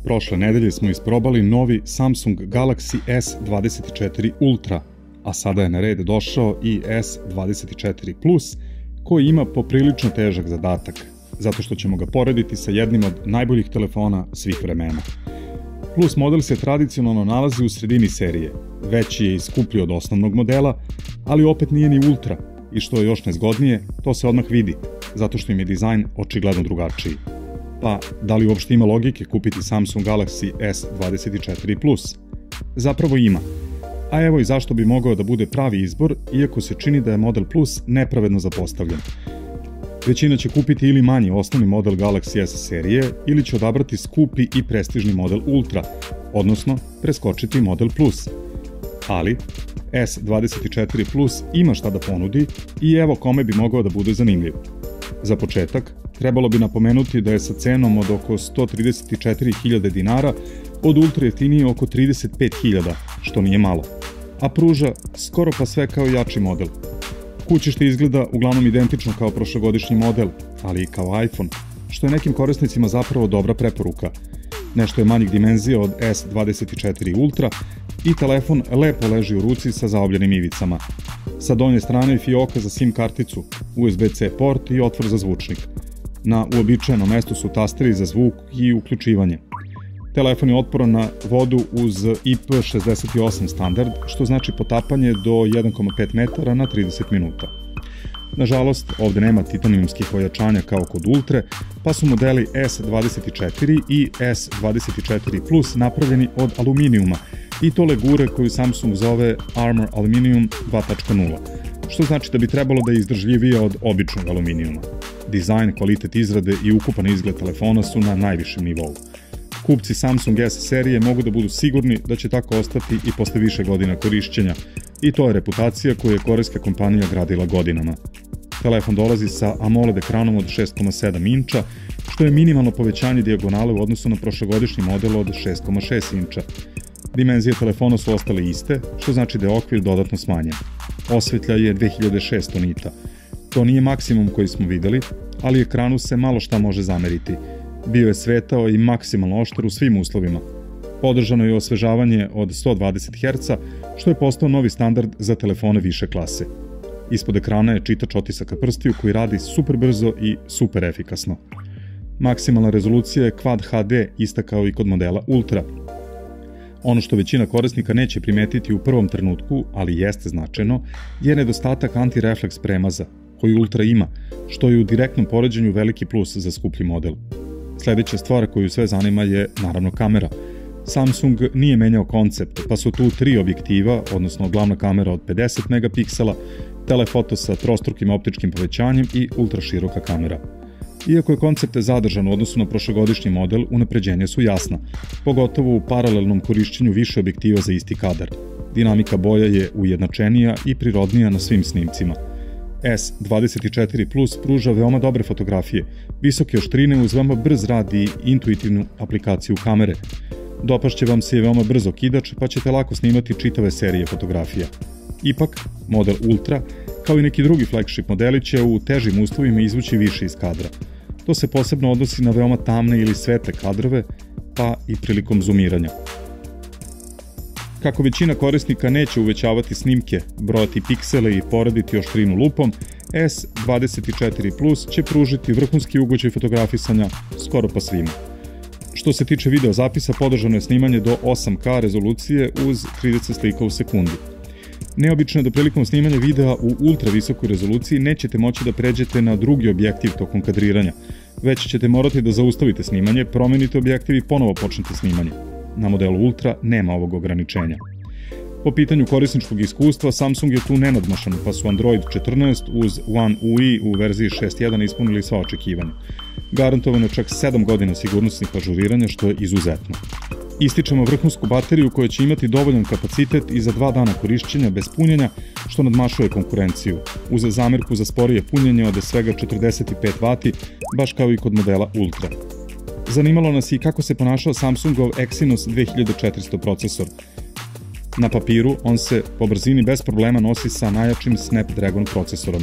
Prošle nedelje smo isprobali novi Samsung Galaxy S24 Ultra, a sada je na red došao i S24 Plus, koji ima poprilično težak zadatak, zato što ćemo ga porediti sa jednim od najboljih telefona svih vremena. Plus model se tradicionalno nalazi u sredini serije, veći je i skuplji od osnovnog modela, ali opet nije ni Ultra, i što je još nezgodnije, to se odmah vidi, zato što im je dizajn očigledno drugačiji. Pa, da li uopšte ima logike kupiti Samsung Galaxy S24 Plus? Zapravo ima. A evo i zašto bi mogao da bude pravi izbor, iako se čini da je model Plus nepravedno zapostavljen. Većina će kupiti ili manji osnovni model Galaxy S serije, ili će odabrati skupi i prestižni model Ultra, odnosno preskočiti model Plus. Ali, S24 Plus ima šta da ponudi i evo kome bi mogao da bude zanimljiv. Za početak, trebalo bi napomenuti da je sa cenom od oko 134.000 dinara od Ultra jeftinije oko 35.000, što nije malo, a pruža skoro pa sve kao jači model. Kućište izgleda uglavnom identično kao prošlogodišnji model, ali i kao iPhone, što je nekim korisnicima zapravo dobra preporuka. Nešto je manjih dimenzija od S24 Ultra i telefon lepo leži u ruci sa zaobljenim ivicama. Sa donje strane je fioka za SIM karticu, USB-C port i otvor za zvučnik. Na uobičajenom mestu su tasteri za zvuk i uključivanje. Telefon je otporan na vodu uz IP68 standard, što znači potapanje do 1,5 metara na 30 minuta. Nažalost, ovde nema titanijumskih ojačanja kao kod Ultre, pa su modeli S24 i S24 Plus napravljeni od aluminijuma, i to legure koju Samsung zove Armor Aluminium 2.0, što znači da bi trebalo da je izdržljivija od običnog aluminijuma. Dizajn, kvalitet izrade i ukupan izgled telefona su na najvišem nivou. Kupci Samsung S serije mogu da budu sigurni da će tako ostati i posle više godina korišćenja, i to je reputacija koju je korejska kompanija gradila godinama. Telefon dolazi sa AMOLED ekranom od 6,7 inča, što je minimalno povećanje dijagonale u odnosu na prošlogodišnji model od 6,6 inča. Dimenzije telefona su ostale iste, što znači da je okvir dodatno smanjen. Osvetlja je 2600 nita. To nije maksimum koji smo videli, ali ekranu se malo šta može zameriti. Bio je svetao i maksimalno oštar u svim uslovima. Podržano je osvežavanje od 120 Hz, što je postao novi standard za telefone više klase. Ispod ekrana je čitač otisaka prstiju koji radi super brzo i super efikasno. Maksimalna rezolucija je Quad HD, ista kao i kod modela Ultra. Ono što većina korisnika neće primetiti u prvom trenutku, ali jeste značajno, je nedostatak anti-refleks premaza, koji Ultra ima, što je u direktnom poređenju veliki plus za skuplji model. Sledeća stvar koju sve zanima je, naravno, kamera. Samsung nije menjao koncept, pa su tu 3 objektiva, odnosno glavna kamera od 50 megapiksela, telefoto sa trostrukim optičkim povećanjem i ultraširoka kamera. Iako je koncept zadržan u odnosu na prošlogodišnji model, unapređenja su jasna, pogotovo u paralelnom korišćenju više objektiva za isti kadar. Dinamika boja je ujednačenija i prirodnija na svim snimcima. S24 Plus pruža veoma dobre fotografije, visoke oštrine uz veoma brz rad i intuitivnu aplikaciju kamere. Dopašće vam se i veoma brz okidač, pa ćete lako snimati čitave serije fotografija. Ipak, model Ultra, kao i neki drugi flagship modeli, će u težim uslovima izvući više iz kadra. To se posebno odnosi na veoma tamne ili svetle kadrove, pa i prilikom zoomiranja. Kako većina korisnika neće uvećavati snimke, brojati piksele i porediti oštrinu lupom, S24 Plus će pružiti vrhunski ugođaj fotografisanja skoro pa svima. Što se tiče video zapisa, podržano je snimanje do 8K rezolucije uz 30 slika u sekundi. Neobično je da prilikom snimanja videa u ultra visokoj rezoluciji nećete moći da pređete na drugi objektiv tokom kadriranja, već ćete morati da zaustavite snimanje, promenite objektiv i ponovo počnete snimanje. Na modelu Ultra nema ovog ograničenja. Po pitanju korisničkog iskustva, Samsung je tu nenadmašan, pa su Android 14 uz One UI u verziji 6.1 ispunili sva očekivanja. Garantovano je čak 7 godina sigurnosnih ažuriranja, što je izuzetno. Ističemo vrhunsku bateriju koja će imati dovoljan kapacitet i za 2 dana korišćenja bez punjenja, što nadmašuje konkurenciju, uz zamerku za sporije punjenje od svega 45 W, baš kao i kod modela Ultra. Zanimalo nas i kako se ponašao Samsungov Exynos 2400 procesor. Na papiru on se po brzini bez problema nosi sa najjačim Snapdragon procesorom.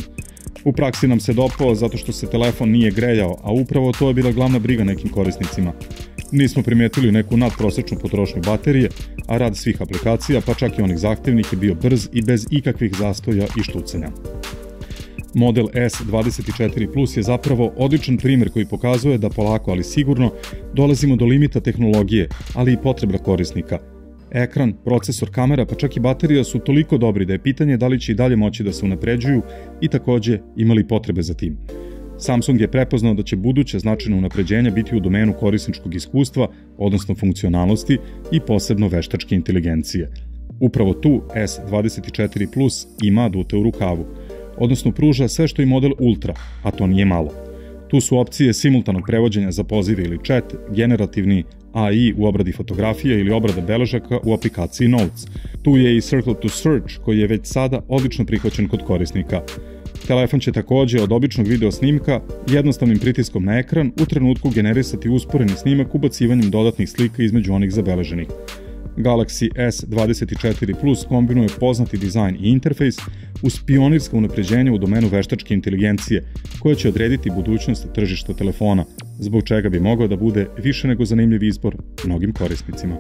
U praksi nam se dopao zato što se telefon nije grejao, a upravo to je bila glavna briga nekim korisnicima. Nismo primetili neku nadprosečnu potrošnju baterije, a rad svih aplikacija, pa čak i onih zahtevnih, je bio brz i bez ikakvih zastoja i štucanja. Model S24 Plus je zapravo odličan primer koji pokazuje da polako, ali sigurno, dolazimo do limita tehnologije, ali i potreba korisnika. Ekran, procesor, kamera, pa čak i baterija su toliko dobri da je pitanje da li će i dalje moći da se unapređuju i takođe imali potrebe za tim. Samsung je prepoznao da će buduće značajno unapređenja biti u domenu korisničkog iskustva, odnosno funkcionalnosti i posebno veštačke inteligencije. Upravo tu S24 Plus ima adute u rukavu, odnosno pruža sve što i model Ultra, a to nije malo. Tu su opcije simultanog prevođenja za pozive ili chat, generativni AI u obradi fotografija ili obrada beležaka u aplikaciji Notes. Tu je i Circle to Search koji je već sada odlično prihvaćen kod korisnika. Telefon će takođe od običnog video snimka jednostavnim pritiskom na ekran u trenutku generisati usporeni snimak ubacivanjem dodatnih slika između onih zabeleženih. Galaxy S24 Plus kombinuje poznati dizajn i interfejs uz pionirska unapređenja u domenu veštačke inteligencije koja će odrediti budućnost tržišta telefona, zbog čega bi mogao da bude više nego zanimljiv izbor mnogim korisnicima.